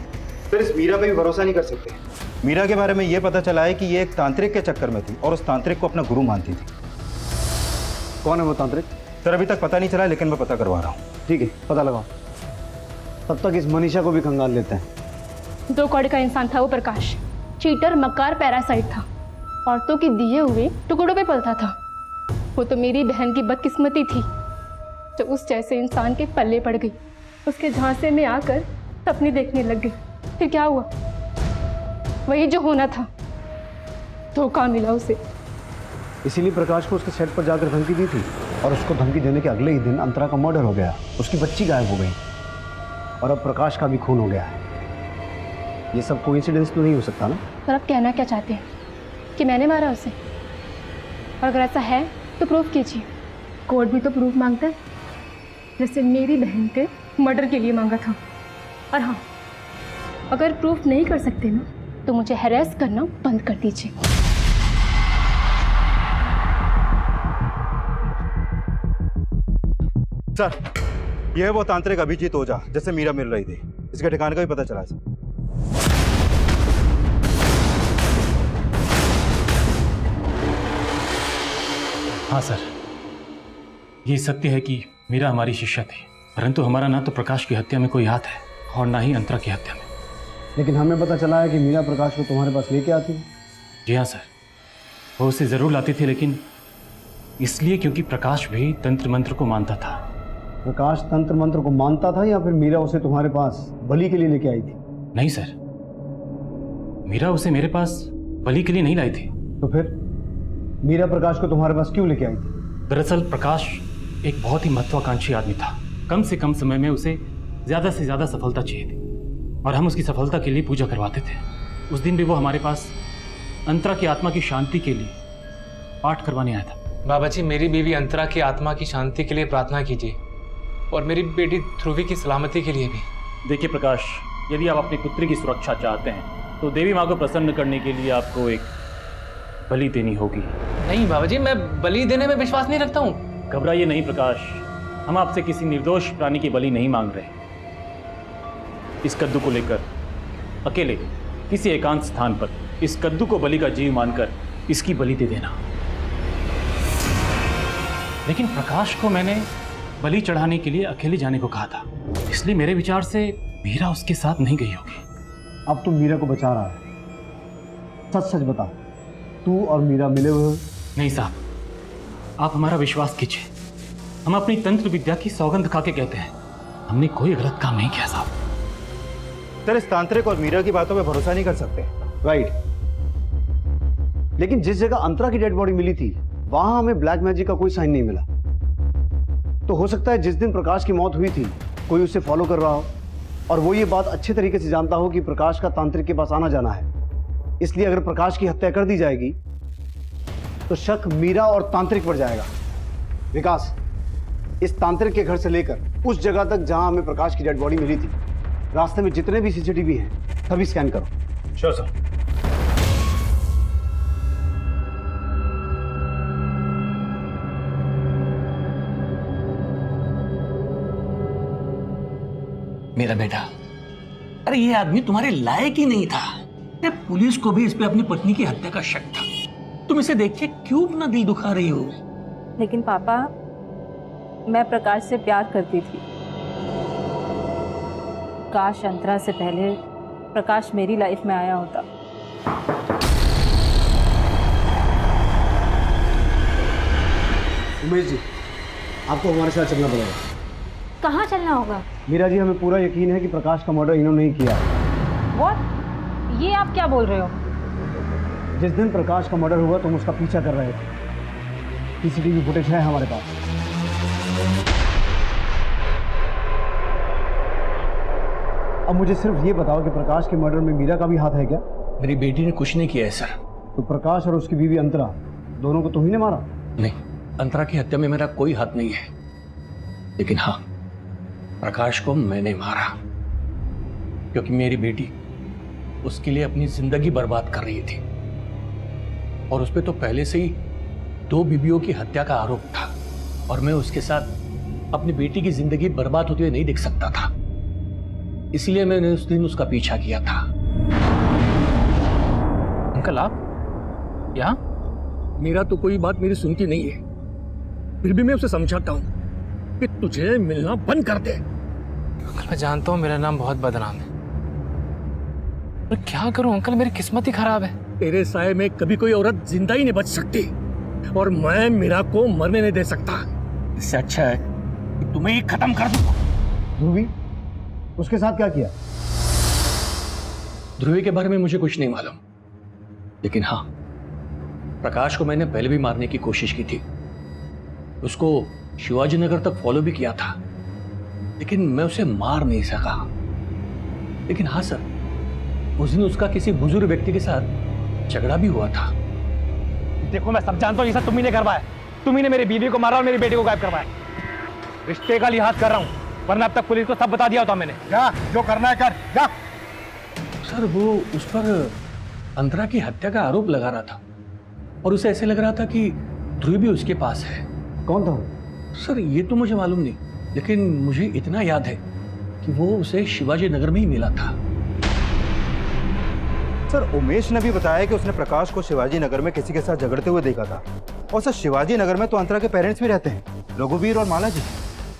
सर इस मीरा पे भी भरोसा नहीं कर सकते। मीरा के बारे में ये पता चला है कि ये एक तांत्रिक के चक्कर में थी और उस तांत्रिक को अपना गुरु मानती थी। कौन है वो तांत्रिक? सर अभी तक पता नहीं चला, लेकिन मैं पता करवा रहा हूँ। ठीक है, पता लगाओ। तब तक इस मनीषा को भी खंगाल लेते हैं। 2 कौड़ी का इंसान था वो प्रकाश, चीटर, मक्कार, पैरासाइट था, औरतों के दिए हुए टुकड़ों पे पलता था। वो तो मेरी बहन की बदकिस्मती थी जो उस जैसे इंसान के पल्ले पड़ गई, उसके झांसे में आकर सपने देखने लग गई। फिर क्या हुआ? वही जो होना था, धोखा मिला उसे। इसीलिए प्रकाश को उसके सेट पर जाकर धमकी दी थी और उसको धमकी देने के अगले ही दिन अंतरा का मर्डर हो गया, उसकी बच्ची गायब हो गई और अब प्रकाश का भी खून हो गया है। ये सब कोइंसिडेंस तो नहीं हो सकता ना? पर आप कहना क्या चाहते हैं कि मैंने मारा उसे? और अगर ऐसा है तो प्रूफ कीजिए। कोर्ट भी तो प्रूफ मांगता है, जैसे मेरी बहन के मर्डर के लिए मांगा था। और हाँ, अगर प्रूफ नहीं कर सकते ना तो मुझे हैरेस करना बंद कर दीजिए। सर यह है वो तांत्रिक अभिजीत ओझा जैसे मीरा मिल रही थी, इसके ठिकाने का भी पता चला सर। हाँ सर, ये सत्य है कि मीरा हमारी शिष्या थी, परंतु हमारा ना तो प्रकाश की हत्या में कोई हाथ है और ना ही अंतरा की हत्या में। लेकिन हमें पता चला है कि मीरा प्रकाश को तुम्हारे पास लेके आती है। जी हाँ सर, वो उसे ज़रूर लाती थी, लेकिन इसलिए क्योंकि प्रकाश भी तंत्र मंत्र को मानता था। प्रकाश तंत्र मंत्र को मानता था या फिर मीरा उसे तुम्हारे पास बलि के लिए लेके आई थी? नहीं सर, मीरा उसे मेरे पास बलि के लिए नहीं लाई थी। तो फिर मीरा प्रकाश को तुम्हारे पास क्यों लेके आई थी? दरअसल प्रकाश एक बहुत ही महत्वाकांक्षी आदमी था। कम से कम समय में उसे ज़्यादा से ज़्यादा सफलता चाहिए थी और हम उसकी सफलता के लिए पूजा करवाते थे। उस दिन भी वो हमारे पास अंतरा की आत्मा की शांति के लिए पाठ करवाने आया था। बाबा जी, मेरी बीवी अंतरा की आत्मा की शांति के लिए प्रार्थना कीजिए और मेरी बेटी ध्रुवी की सलामती के लिए भी। देखिए प्रकाश, यदि आप अपनी पुत्री की सुरक्षा चाहते हैं तो देवी माँ को प्रसन्न करने के लिए आपको एक बलि देनी होगी। नहीं बाबा जी, मैं बलि देने में विश्वास नहीं रखता हूँ। घबराइए नहीं प्रकाश, हम आपसे किसी निर्दोष प्राणी की बलि नहीं मांग रहे। इस कद्दू को लेकर अकेले किसी एकांत स्थान पर इस कद्दू को बलि का जीव मानकर इसकी बलि दे देना। लेकिन प्रकाश को मैंने बलि चढ़ाने के लिए अकेले जाने को कहा था, इसलिए मेरे विचार से मीरा उसके साथ नहीं गई होगी। अब तुम मीरा को बचा रहा है, सच सच बता, तू और मीरा मिले हुए हो? नहीं साहब, आप हमारा विश्वास कीजिए, हम अपनी तंत्र विद्या की सौगंध खा के कहते हैं, हमने कोई गलत काम नहीं किया साहब। सर इस तांत्रिक और मीरा की बातों पे भरोसा नहीं कर सकते। राइट, लेकिन जिस जगह अंतरा की डेड बॉडी मिली थी वहां हमें ब्लैक मैजिक का कोई साइन नहीं मिला। तो हो सकता है जिस दिन प्रकाश की मौत हुई थी कोई उसे फॉलो कर रहा हो और वो ये बात अच्छे तरीके से जानता हो कि प्रकाश का तांत्रिक के पास आना जाना है। इसलिए अगर प्रकाश की हत्या कर दी जाएगी तो शक मीरा और तांत्रिक पर जाएगा। विकास, इस तांत्रिक के घर से लेकर उस जगह तक जहां हमें प्रकाश की डेड बॉडी मिली थी, रास्ते में जितने भी सीसीटीवी हैं सभी स्कैन करो। Sure sir. मेरा बेटा, अरे ये आदमी तुम्हारे लायक ही नहीं था। अरे पुलिस को भी इस पे अपनी पत्नी की हत्या का शक था। तुम इसे देख के क्यों अपना दिल दुखा रही हो? लेकिन पापा, मैं प्रकाश से प्यार करती थी। काश अंतरा से पहले प्रकाश मेरी लाइफ में आया होता। उमेश जी, आपको हमारे साथ चलना पड़ेगा। कहाँ चलना होगा? मीरा जी, हमें पूरा यकीन है कि प्रकाश का मर्डर इन्होंने नहीं किया। व्हाट? ये आप क्या बोल रहे हो? जिस दिन प्रकाश का मर्डर हुआ तुम उसका पीछा कर रहे थे। सीसीटीवी फुटेज है हमारे पास। अब मुझे सिर्फ ये बताओ कि प्रकाश के मर्डर में मीरा का भी हाथ है क्या? मेरी बेटी ने कुछ नहीं किया है सर। तो प्रकाश और उसकी बीवी अंतरा दोनों को तुम्ही ने मारा? नहीं, अंतरा की हत्या में मेरा कोई हाथ नहीं है, लेकिन हाँ, प्रकाश को मैंने मारा क्योंकि मेरी बेटी उसके लिए अपनी जिंदगी बर्बाद कर रही थी और उस पर तो पहले से ही 2 बीवियों की हत्या का आरोप था और मैं उसके साथ अपनी बेटी की जिंदगी बर्बाद होते हुए नहीं देख सकता था। इसलिए मैंने उस दिन उसका पीछा किया था। अंकल आप यहाँ? मेरा तो कोई बात मेरी सुनती नहीं है, फिर भी मैं उसे समझाता हूं कि तुझे मिलना बंद कर दे। अंकल मैं जानता हूँ मेरा नाम बहुत बदनाम है, पर क्या करूं अंकल, मेरी किस्मत ही खराब है। तेरे साए में कभी कोई औरत जिंदा ही नहीं बच सकती और मैं मीरा को मरने नहीं दे सकता। इससे अच्छा है कि तुम्हें ही खत्म कर दूं। ध्रुवी, उसके साथ क्या किया? ध्रुवी के बारे में मुझे कुछ नहीं मालूम, लेकिन हाँ, प्रकाश को मैंने पहले भी मारने की कोशिश की थी। उसको शिवाजी नगर तक फॉलो भी किया था, लेकिन मैं उसे मार नहीं सका। लेकिन हाँ सर, उस दिन उसका किसी बुजुर्ग व्यक्ति के साथ झगड़ा भी हुआ था। देखो मैं सब जानता हूँ, ये सब तुम ही ने करवाया। तुम ही ने मेरी बीवी को मारा और मेरी बेटी को गायब करवाया। रिश्ते का लिहाज कर रहा हूँ, वरना अब तक पुलिस को सब बता दिया होता मैंने। जा, जो करना है कर, जा। सर वो उस पर अंतरा की हत्या का आरोप लगा रहा था और उसे ऐसे लग रहा था कि ध्रुव भी उसके पास है। कौन था? सर ये तो मुझे मालूम नहीं, लेकिन मुझे इतना याद है कि वो उसे शिवाजी नगर में ही मिला था। सर उमेश ने भी बताया कि उसने प्रकाश को शिवाजी नगर में किसी के साथ झगड़ते हुए देखा था। और सर शिवाजी नगर में तो अंतरा के पेरेंट्स भी रहते हैं, रघुवीर और माला जी।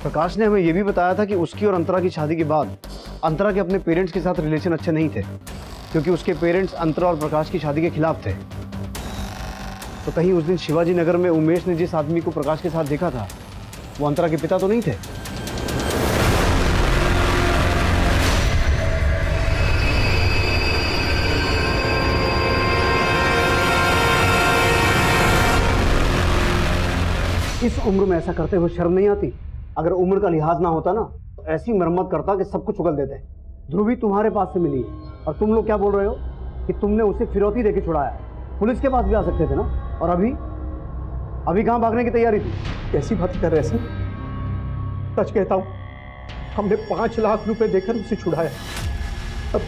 प्रकाश ने हमें यह भी बताया था कि उसकी और अंतरा की शादी के बाद अंतरा के अपने पेरेंट्स के साथ रिलेशन अच्छे नहीं थे, क्योंकि उसके पेरेंट्स अंतरा और प्रकाश की शादी के खिलाफ थे। तो कहीं उस दिन शिवाजी नगर में उमेश ने जिस आदमी को प्रकाश के साथ देखा था वो अंतरा के पिता तो नहीं थे? इस उम्र में ऐसा करते हुए शर्म नहीं आती? अगर उम्र का लिहाज ना होता ना तो ऐसी मरम्मत करता कि सब कुछ उगल देते। ध्रुवी तुम्हारे पास से मिली और तुम लोग क्या बोल रहे हो कि तुमने उसे फिरौती देके छुड़ाया। पुलिस के पास भी आ सकते थे ना। और अभी कहाँ भागने की तैयारी थी? कैसी बात कर रहे हैं सर? सच कहता हूँ, हमने 5 लाख रुपए देकर उसे छुड़ाया। अब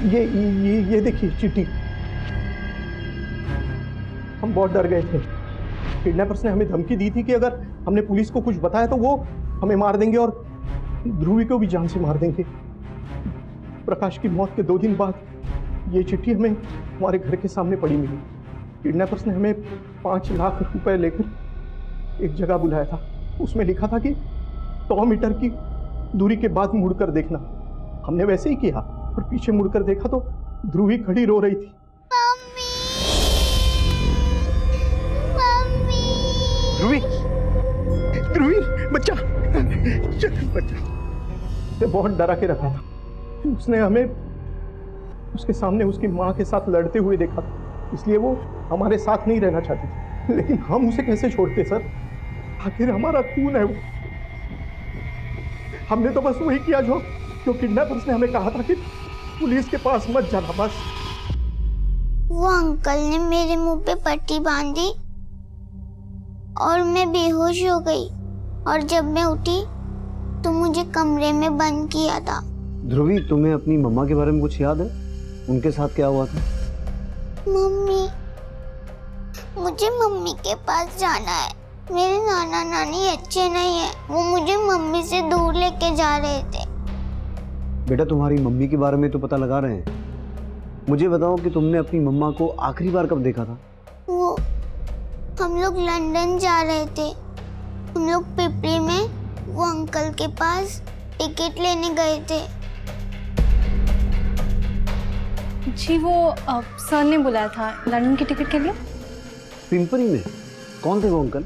ये देखिए चिट्ठी। हम बहुत डर गए थे। किडनैपर्स ने हमें धमकी दी थी कि अगर हमने पुलिस को कुछ बताया तो वो हमें मार देंगे और ध्रुवी को भी जान से मार देंगे। प्रकाश की मौत के 2 दिन बाद ये चिट्ठी हमें हमारे घर के सामने पड़ी मिली। किडनैपर्स ने हमें 5 लाख रुपए लेकर एक जगह बुलाया था। उसमें लिखा था कि 100 मीटर की दूरी के बाद मुड़कर देखना। हमने वैसे ही किया और पीछे मुड़कर देखा तो ध्रुवी खड़ी रो रही थी। ध्रुवी, ध्रुवी बच्चा, बच्चा से बहुत डरा के रखा था। उसने हमें उसके सामने उसकी माँ के साथ लड़ते हुए देखा था, इसलिए वो हमारे साथ नहीं रहना चाहती थी। लेकिन हम उसे कैसे छोड़ते सर? आखिर हमारा खून है वो। हमने तो बस वही किया जो किडनैपर्स ने हमें कहा था कि पुलिस के पास मत जाना। बस वो अंकल ने मेरे मुंह पे पट्टी बांधी और मैं बेहोश हो गई और जब मैं उठी तो मुझे कमरे में बंद किया था। ध्रुवी, तुम्हें अपनी मम्मा के बारे में कुछ याद है? उनके साथ क्या हुआ था? मम्मी, मुझे मम्मी के पास जाना है। मेरे नाना नानी अच्छे नहीं है, वो मुझे मम्मी से दूर लेके जा रहे थे। बेटा तुम्हारी मम्मी के बारे में तो पता लगा रहे हैं, मुझे बताओ कि तुमने अपनी मम्मा को आखिरी बार कब देखा था? वो हम लोग लंदन जा रहे थे, हम लोग पिपरी में वो अंकल के पास टिकट लेने गए थे। जी वो सर ने बुलाया था लंदन की टिकट के लिए। पिंपरी में? कौन थे वो अंकल?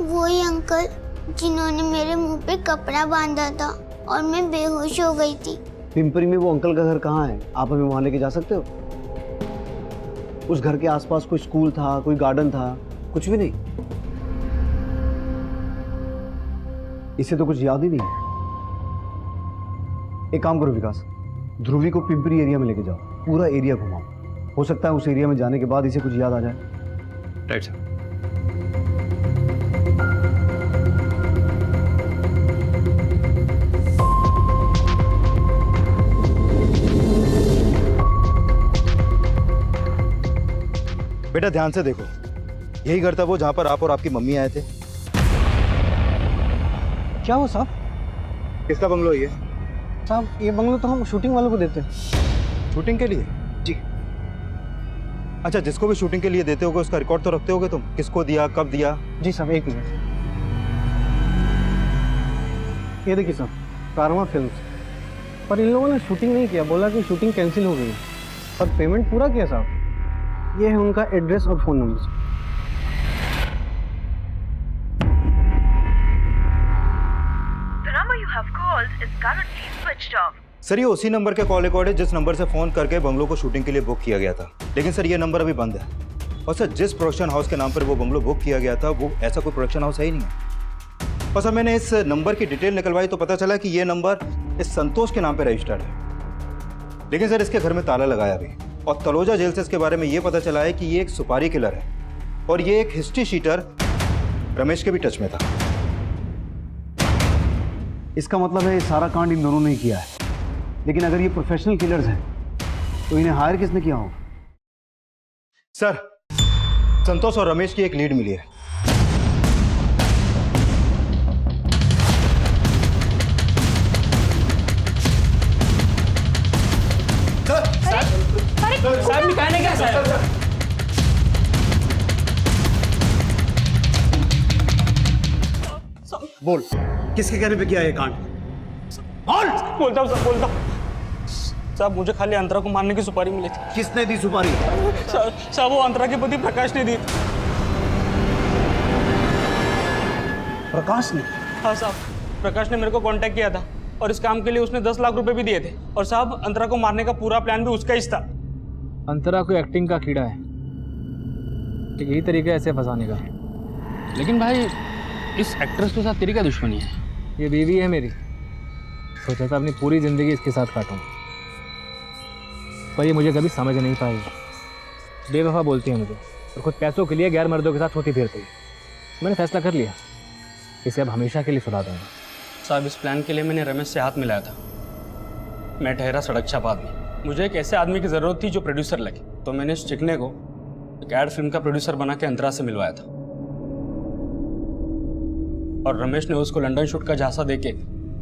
वही अंकल जिन्होंने मेरे मुंह पे कपड़ा बांधा था और मैं बेहोश हो गई थी। पिंपरी में वो अंकल का घर कहाँ है? आप हमें वहां लेके जा सकते हो? उस घर के आसपास कोई स्कूल था, कोई गार्डन था? कुछ भी नहीं? इसे तो कुछ याद ही नहीं है। एक काम करो विकास, ध्रुवी को पिंपरी एरिया में लेके जाओ, पूरा एरिया घुमाओ। हो सकता है उस एरिया में जाने के बाद इसे कुछ याद आ जाए। Right sir. बेटा ध्यान से देखो, यही घर था वो जहां पर आप और आपकी मम्मी आए थे। क्या हो साहब? किसका बंगलो है ये? साहब ये बंगलो तो हम शूटिंग वालों को देते हैं। शूटिंग के लिए? जी। अच्छा, जिसको भी शूटिंग के लिए देते होगे उसका रिकॉर्ड तो रखते होगे तुम? किसको दिया, कब दिया? जी साहब, एक मिनट। ये देखिए साहब, कारवां फिल्म्स, पर इन लोगों ने शूटिंग नहीं किया, बोला कि शूटिंग कैंसिल हो गई, पर पेमेंट पूरा किया साहब। ये है उनका एड्रेस और फोन नंबर। सर ये उसी नंबर के कॉल रिकॉर्ड है जिस नंबर से फोन करके बंगलो को शूटिंग के लिए बुक किया गया था। लेकिन सर ये नंबर अभी बंद है। और सर जिस प्रोडक्शन हाउस के नाम पर वो बंगलो बुक किया गया था वो ऐसा कोई प्रोडक्शन हाउस है ही नहीं है। और सर मैंने इस नंबर की डिटेल निकलवाई तो पता चला कि ये नंबर इस संतोष के नाम पर रजिस्टर्ड है। लेकिन सर इसके घर में ताला लगाया अभी। और तलोजा जेल से इसके बारे में ये पता चला है कि ये एक सुपारी किलर है और ये एक हिस्ट्री शीटर रमेश के भी टच में था। इसका मतलब है ये सारा कांड इन दोनों ने ही किया है। लेकिन अगर ये प्रोफेशनल किलर्स हैं तो इन्हें हायर किसने किया होगा? सर संतोष और रमेश की एक लीड मिली है। साहब निकालने क्या सर? बोल, किसके कहने पे किया ये कांड? बोलता हूँ सर, बोलता हूँ। साहब मुझे खाली अंतरा को मारने की सुपारी मिली थी। किसने दी सुपारी? साहब वो अंतरा के पति प्रकाश ने दी। प्रकाश ने? हाँ साहब, प्रकाश ने मेरे को कांटेक्ट किया था और इस काम के लिए उसने 10 लाख रुपए भी दिए थे। और साहब अंतरा को मारने का पूरा प्लान भी उसका ही था। अंतरा कोई एक्टिंग का कीड़ा है, ठीक यही तरीका है ऐसे फंसाने का। लेकिन भाई इस एक्ट्रेस के साथ तेरी क्या दुश्मनी है? ये बीवी है मेरी, सोचा था अपनी पूरी जिंदगी इसके साथ काटूं, पर ये मुझे कभी समझ नहीं पाई। बेवफा बोलती है मुझे और खुद पैसों के लिए गैर मर्दों के साथ होती फिरती है। मैंने फैसला कर लिया, इसे अब हमेशा के लिए सुला दूंगा। साहब इस प्लान के लिए मैंने रमेश से हाथ मिलाया था। मैं ठहरा सड़क छाप आदमी, मुझे एक ऐसे आदमी की ज़रूरत थी जो प्रोड्यूसर लगे, तो मैंने इस चिकने को एक एड फिल्म का प्रोड्यूसर बना के अंतरा से मिलवाया था। और रमेश ने उसको लंदन शूट का झांसा देके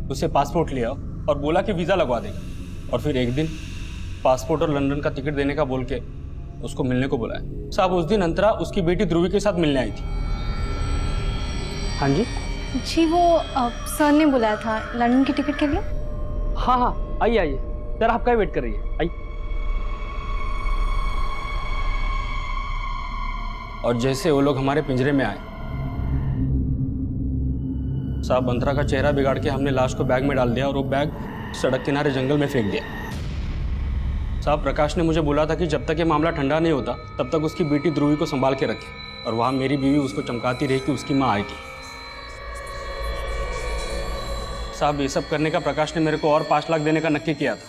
उसे पासपोर्ट लिया और बोला कि वीज़ा लगवा देगा। और फिर एक दिन पासपोर्ट और लंदन का टिकट देने का बोल के उसको मिलने को बुलाया। साहब उस दिन अंतरा उसकी बेटी ध्रुवी के साथ मिलने आई थी। हाँ जी जी वो सर ने बुलाया था लंदन की टिकट के लिए। हाँ हाँ आइए आइए, सर आपका ही वेट कर रही है, आइए। और जैसे वो लोग हमारे पिंजरे में आए, साहब अंतरा का चेहरा बिगाड़ के हमने लाश को बैग में डाल दिया और वो बैग सड़क किनारे जंगल में फेंक दिया। साहब प्रकाश ने मुझे बोला था कि जब तक ये मामला ठंडा नहीं होता तब तक उसकी बेटी ध्रुवी को संभाल के रखे। और वहाँ मेरी बीवी उसको चमकाती रही कि उसकी माँ आई थी। साहब ये सब करने का प्रकाश ने मेरे को और 5 लाख देने का नक्की किया था,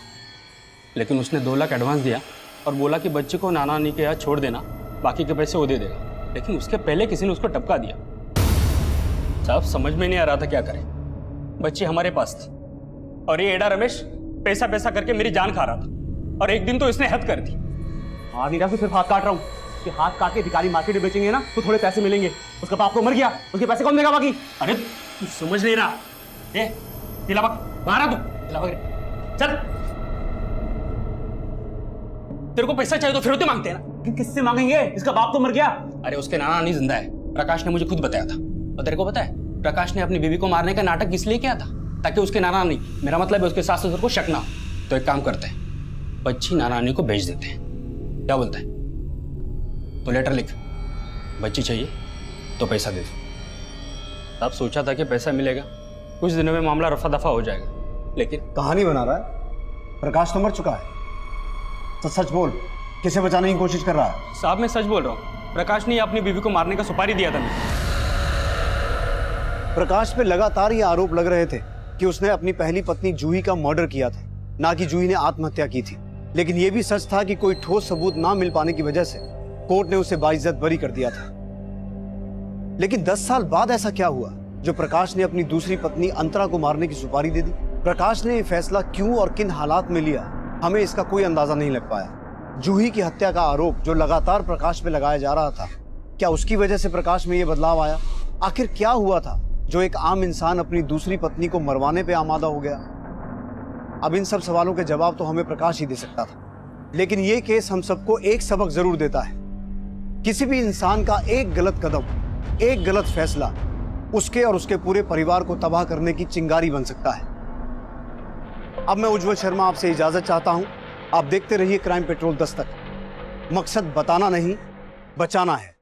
लेकिन उसने 2 लाख एडवांस दिया और बोला कि बच्चे को नाना नानी के यहाँ छोड़ देना, बाकी के पैसे वो दे देगा। लेकिन उसके पहले किसी ने उसको टपका दिया। साहब समझ में नहीं आ रहा था क्या करें, बच्ची हमारे पास थी और ये एडा रमेश पैसा पैसा करके मेरी जान खा रहा था। और एक दिन तो इसने हद कर दी। हाँ नीरा से सिर्फ हाथ काट रहा हूँ कि हाथ काट के भिखारी मार्केट में बेचेंगे ना तो थोड़े पैसे मिलेंगे। उसका बाप तो मर गया, उसके पैसे कौन देगा बाकी? अरे तू समझ नहीं रहा, ए दिला बाहर आ तू, दिला चल। तेरे को पैसा चाहिए तो फिरौती मांगते हैं ना। किससे मांगेंगे? इसका बाप तो मर गया। अरे उसके नाना नानी जिंदा है, प्रकाश ने मुझे खुद बताया था। और तेरे को पता है प्रकाश ने अपनी बीवी को मारने का नाटक इसलिए किया था ताकि उसके नाना नानी, मेरा मतलब है उसके सास ससुर को शक ना हो। तो एक काम करते हैं, बच्ची नाना नानी को भेज देते हैं। क्या बोलता है? तो लेटर लिख, बच्ची चाहिए तो पैसा दे दो। अब सोचा था कि पैसा मिलेगा, कुछ दिनों में मामला रफा दफा हो जाएगा, लेकिन कहानी बना रहा है। प्रकाश तो मर चुका है, तो सच बोल, किसे बचाने की कोशिश कर रहा है? साहब मैं सच बोल रहा हूँ, प्रकाश ने अपनी बीवी को मारने का सुपारी दिया था मुझे। प्रकाश पे लगातार ये आरोप लग रहे थे कि उसने अपनी पहली पत्नी जूही का मर्डर किया था, ना कि जूही ने आत्महत्या की थी। लेकिन यह भी सच था कि कोई ठोस सबूत ना मिल पाने की वजह से कोर्ट ने उसे बाइज्जत बरी कर दिया था। लेकिन 10 साल बाद ऐसा क्या हुआ जो प्रकाश ने अपनी दूसरी पत्नी अंतरा को मारने की सुपारी दे दी? प्रकाश ने यह फैसला क्यों और किन हालात में लिया, हमें इसका कोई अंदाजा नहीं लग पाया। जूही की हत्या का आरोप जो लगातार प्रकाश पे लगाया जा रहा था, क्या उसकी वजह से प्रकाश में यह बदलाव आया? आखिर क्या हुआ था जो एक आम इंसान अपनी दूसरी पत्नी को मरवाने पे आमादा हो गया? अब इन सब सवालों के जवाब तो हमें प्रकाश ही दे सकता था। लेकिन यह केस हम सबको एक सबक जरूर देता है। किसी भी इंसान का एक गलत कदम, एक गलत फैसला उसके और उसके पूरे परिवार को तबाह करने की चिंगारी बन सकता है। अब मैं उज्जवल शर्मा आपसे इजाजत चाहता हूं। आप देखते रहिए क्राइम पेट्रोल दस्तक। मकसद बताना नहीं, बचाना है।